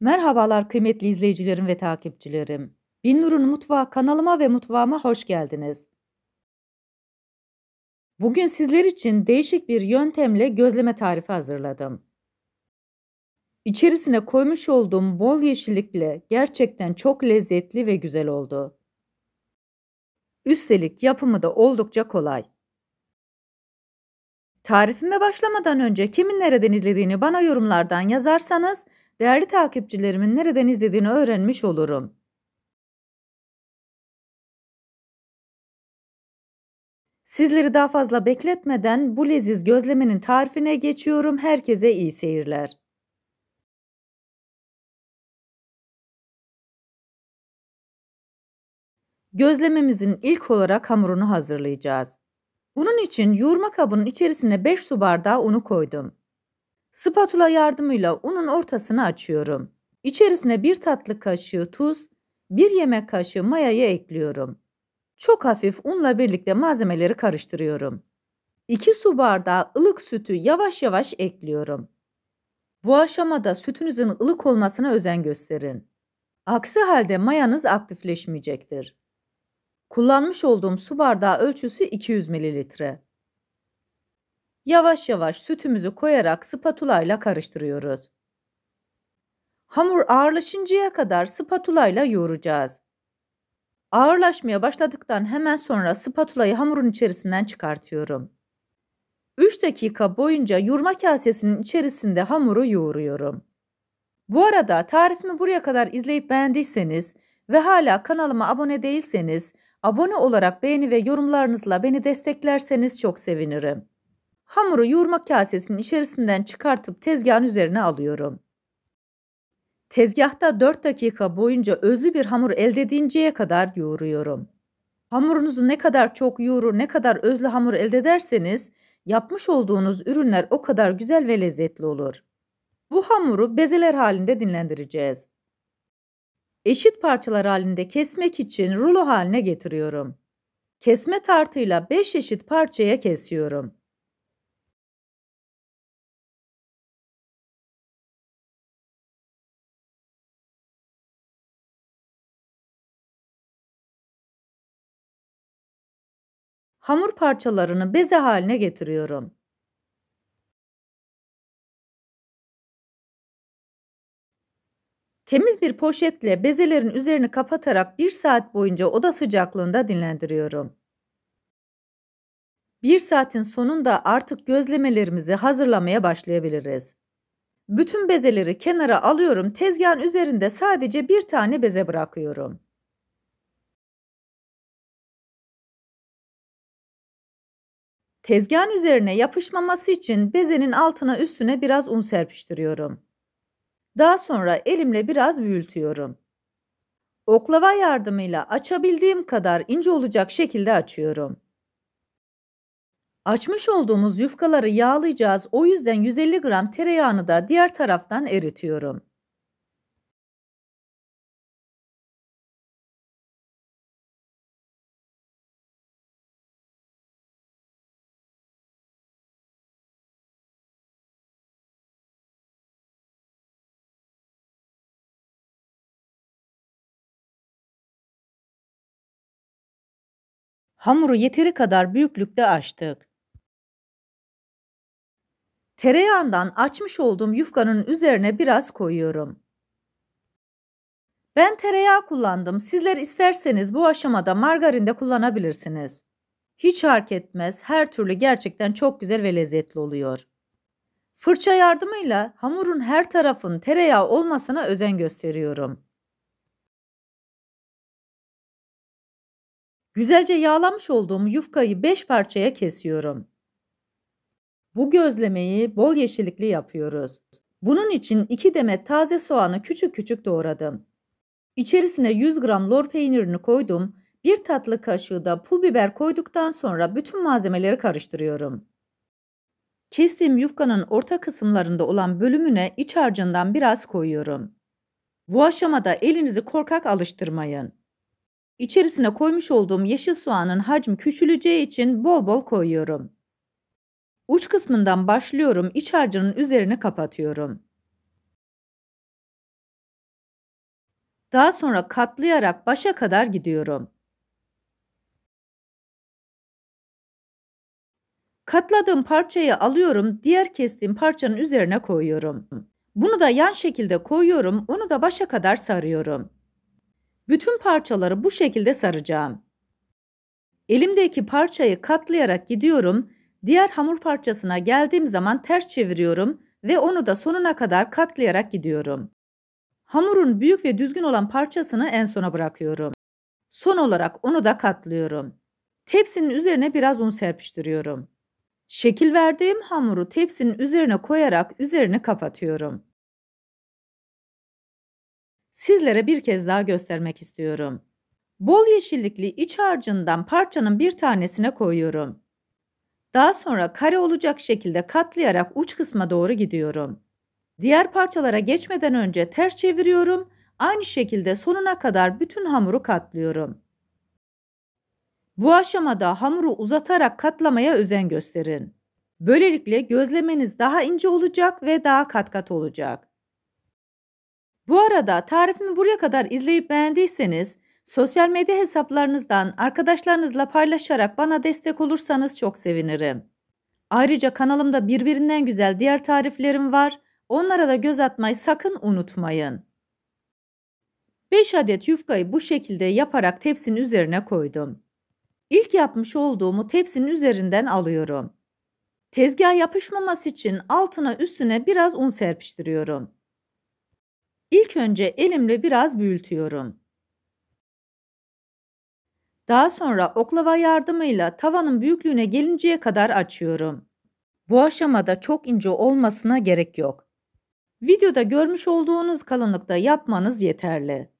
Merhabalar kıymetli izleyicilerim ve takipçilerim. Binnur'un Mutfağı kanalıma ve mutfağıma hoş geldiniz. Bugün sizler için değişik bir yöntemle gözleme tarifi hazırladım. İçerisine koymuş olduğum bol yeşillikle gerçekten çok lezzetli ve güzel oldu. Üstelik yapımı da oldukça kolay. Tarifime başlamadan önce kimin nereden izlediğini bana yorumlardan yazarsanız değerli takipçilerimin nereden izlediğini öğrenmiş olurum. Sizleri daha fazla bekletmeden bu leziz gözlemenin tarifine geçiyorum. Herkese iyi seyirler. Gözlememizin ilk olarak hamurunu hazırlayacağız. Bunun için yoğurma kabının içerisine 5 su bardağı unu koydum. Spatula yardımıyla unun ortasını açıyorum. İçerisine 1 tatlı kaşığı tuz, 1 yemek kaşığı mayayı ekliyorum. Çok hafif unla birlikte malzemeleri karıştırıyorum. 2 su bardağı ılık sütü yavaş yavaş ekliyorum. Bu aşamada sütünüzün ılık olmasına özen gösterin. Aksi halde mayanız aktifleşmeyecektir. Kullanmış olduğum su bardağı ölçüsü 200 mililitre. Yavaş yavaş sütümüzü koyarak spatula ile karıştırıyoruz. Hamur ağırlaşıncaya kadar spatula ile yoğuracağız. Ağırlaşmaya başladıktan hemen sonra spatulayı hamurun içerisinden çıkartıyorum. 3 dakika boyunca yoğurma kasesinin içerisinde hamuru yoğuruyorum. Bu arada tarifimi buraya kadar izleyip beğendiyseniz ve hala kanalıma abone değilseniz, abone olarak beğeni ve yorumlarınızla beni desteklerseniz çok sevinirim. Hamuru yoğurma kasesinin içerisinden çıkartıp tezgahın üzerine alıyorum. Tezgahta 4 dakika boyunca özlü bir hamur elde edinceye kadar yoğuruyorum. Hamurunuzu ne kadar çok yoğurur, ne kadar özlü hamur elde ederseniz, yapmış olduğunuz ürünler o kadar güzel ve lezzetli olur. Bu hamuru bezeler halinde dinlendireceğiz. Eşit parçalar halinde kesmek için rulo haline getiriyorum. Kesme tartıyla 5 eşit parçaya kesiyorum. Hamur parçalarını beze haline getiriyorum. Temiz bir poşetle bezelerin üzerini kapatarak 1 saat boyunca oda sıcaklığında dinlendiriyorum. 1 saatin sonunda artık gözlemelerimizi hazırlamaya başlayabiliriz. Bütün bezeleri kenara alıyorum. Tezgahın üzerinde sadece bir tane beze bırakıyorum. Tezgahın üzerine yapışmaması için bezenin altına üstüne biraz un serpiştiriyorum. Daha sonra elimle biraz büyütüyorum. Oklava yardımıyla açabildiğim kadar ince olacak şekilde açıyorum. Açmış olduğumuz yufkaları yağlayacağız. O yüzden 150 gram tereyağını da diğer taraftan eritiyorum. Hamuru yeteri kadar büyüklükte açtık. Tereyağından açmış olduğum yufkanın üzerine biraz koyuyorum. Ben tereyağı kullandım. Sizler isterseniz bu aşamada margarin de kullanabilirsiniz. Hiç fark etmez. Her türlü gerçekten çok güzel ve lezzetli oluyor. Fırça yardımıyla hamurun her tarafın tereyağı olmasına özen gösteriyorum. Güzelce yağlamış olduğum yufkayı 5 parçaya kesiyorum. Bu gözlemeyi bol yeşillikli yapıyoruz. Bunun için 2 demet taze soğanı küçük küçük doğradım. İçerisine 100 gram lor peynirini koydum. 1 tatlı kaşığı da pul biber koyduktan sonra bütün malzemeleri karıştırıyorum. Kestiğim yufkanın orta kısımlarında olan bölümüne iç harcından biraz koyuyorum. Bu aşamada elinizi korkak alıştırmayın. İçerisine koymuş olduğum yeşil soğanın hacmi küçüleceği için bol bol koyuyorum. Uç kısmından başlıyorum, iç harcının üzerini kapatıyorum. Daha sonra katlayarak başa kadar gidiyorum. Katladığım parçayı alıyorum, diğer kestiğim parçanın üzerine koyuyorum. Bunu da yan şekilde koyuyorum, onu da başa kadar sarıyorum. Bütün parçaları bu şekilde saracağım. Elimdeki parçayı katlayarak gidiyorum, diğer hamur parçasına geldiğim zaman ters çeviriyorum ve onu da sonuna kadar katlayarak gidiyorum. Hamurun büyük ve düzgün olan parçasını en sona bırakıyorum. Son olarak onu da katlıyorum. Tepsinin üzerine biraz un serpiştiriyorum. Şekil verdiğim hamuru tepsinin üzerine koyarak üzerini kapatıyorum. Sizlere bir kez daha göstermek istiyorum. Bol yeşillikli iç harcından parçanın bir tanesine koyuyorum. Daha sonra kare olacak şekilde katlayarak uç kısma doğru gidiyorum. Diğer parçalara geçmeden önce ters çeviriyorum. Aynı şekilde sonuna kadar bütün hamuru katlıyorum. Bu aşamada hamuru uzatarak katlamaya özen gösterin. Böylelikle gözlemeniz daha ince olacak ve daha kat kat olacak. Bu arada tarifimi buraya kadar izleyip beğendiyseniz sosyal medya hesaplarınızdan arkadaşlarınızla paylaşarak bana destek olursanız çok sevinirim. Ayrıca kanalımda birbirinden güzel diğer tariflerim var. Onlara da göz atmayı sakın unutmayın. 5 adet yufkayı bu şekilde yaparak tepsinin üzerine koydum. İlk yapmış olduğumu tepsinin üzerinden alıyorum. Tezgaha yapışmaması için altına üstüne biraz un serpiştiriyorum. İlk önce elimle biraz büyütüyorum. Daha sonra oklava yardımıyla tavanın büyüklüğüne gelinceye kadar açıyorum. Bu aşamada çok ince olmasına gerek yok. Videoda görmüş olduğunuz kalınlıkta yapmanız yeterli.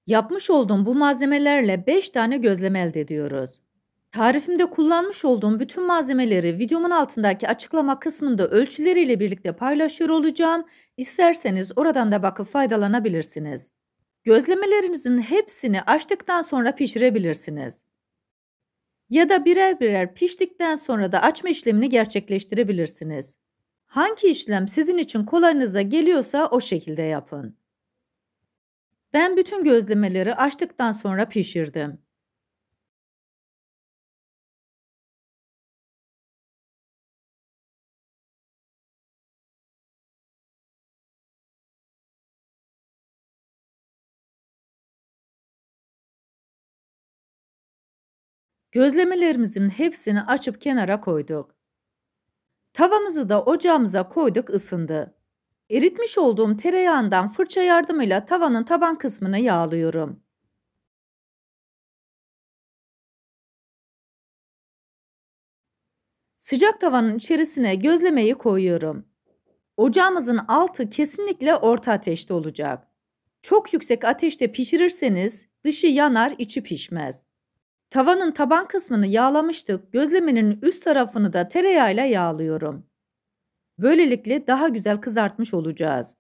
Yapmış olduğum bu malzemelerle 5 tane gözleme elde ediyoruz. Tarifimde kullanmış olduğum bütün malzemeleri videomun altındaki açıklama kısmında ölçüleriyle birlikte paylaşıyor olacağım. İsterseniz oradan da bakıp faydalanabilirsiniz. Gözlemelerinizin hepsini açtıktan sonra pişirebilirsiniz. Ya da birer birer piştikten sonra da açma işlemini gerçekleştirebilirsiniz. Hangi işlem sizin için kolayınıza geliyorsa o şekilde yapın. Ben bütün gözlemeleri açtıktan sonra pişirdim. Gözlemelerimizin hepsini açıp kenara koyduk. Tavamızı da ocağımıza koyduk, ısındı. Eritmiş olduğum tereyağından fırça yardımıyla tavanın taban kısmını yağlıyorum. Sıcak tavanın içerisine gözlemeyi koyuyorum. Ocağımızın altı kesinlikle orta ateşte olacak. Çok yüksek ateşte pişirirseniz dışı yanar, içi pişmez. Tavanın taban kısmını yağlamıştık. Gözlemenin üst tarafını da tereyağıyla yağlıyorum. Böylelikle daha güzel kızartmış olacağız.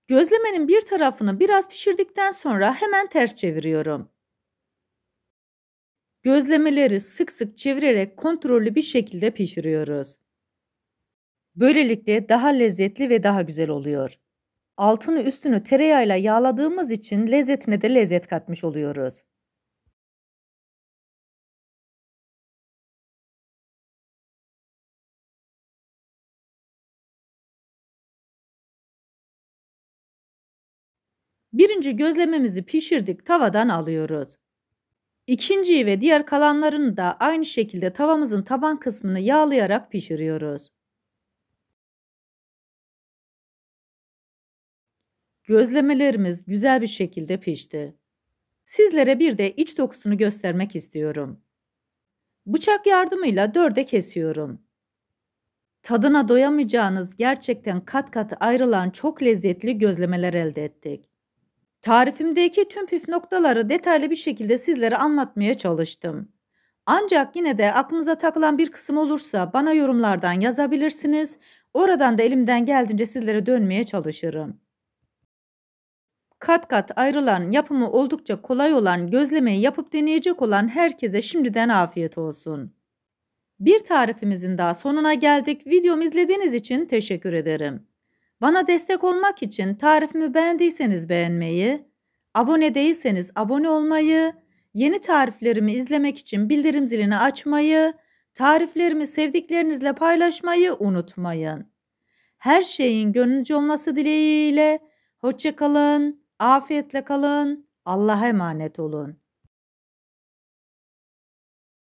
Gözlemenin bir tarafını biraz pişirdikten sonra hemen ters çeviriyorum. Gözlemeleri sık sık çevirerek kontrollü bir şekilde pişiriyoruz. Böylelikle daha lezzetli ve daha güzel oluyor. Altını üstünü tereyağıyla yağladığımız için lezzetine de lezzet katmış oluyoruz. Birinci gözlememizi pişirdik, tavadan alıyoruz. İkinciyi ve diğer kalanlarını da aynı şekilde tavamızın taban kısmını yağlayarak pişiriyoruz. Gözlemelerimiz güzel bir şekilde pişti. Sizlere bir de iç dokusunu göstermek istiyorum. Bıçak yardımıyla dörde kesiyorum. Tadına doyamayacağınız gerçekten kat kat ayrılan çok lezzetli gözlemeler elde ettik. Tarifimdeki tüm püf noktaları detaylı bir şekilde sizlere anlatmaya çalıştım. Ancak yine de aklınıza takılan bir kısım olursa bana yorumlardan yazabilirsiniz. Oradan da elimden geldiğince sizlere dönmeye çalışırım. Kat kat ayrılan, yapımı oldukça kolay olan gözlemeyi yapıp deneyecek olan herkese şimdiden afiyet olsun. Bir tarifimizin daha sonuna geldik. Videomu izlediğiniz için teşekkür ederim. Bana destek olmak için tarifimi beğendiyseniz beğenmeyi, abone değilseniz abone olmayı, yeni tariflerimi izlemek için bildirim zilini açmayı, tariflerimi sevdiklerinizle paylaşmayı unutmayın. Her şeyin gönlünüzce olması dileğiyle, hoşça kalın, afiyetle kalın, Allah'a emanet olun.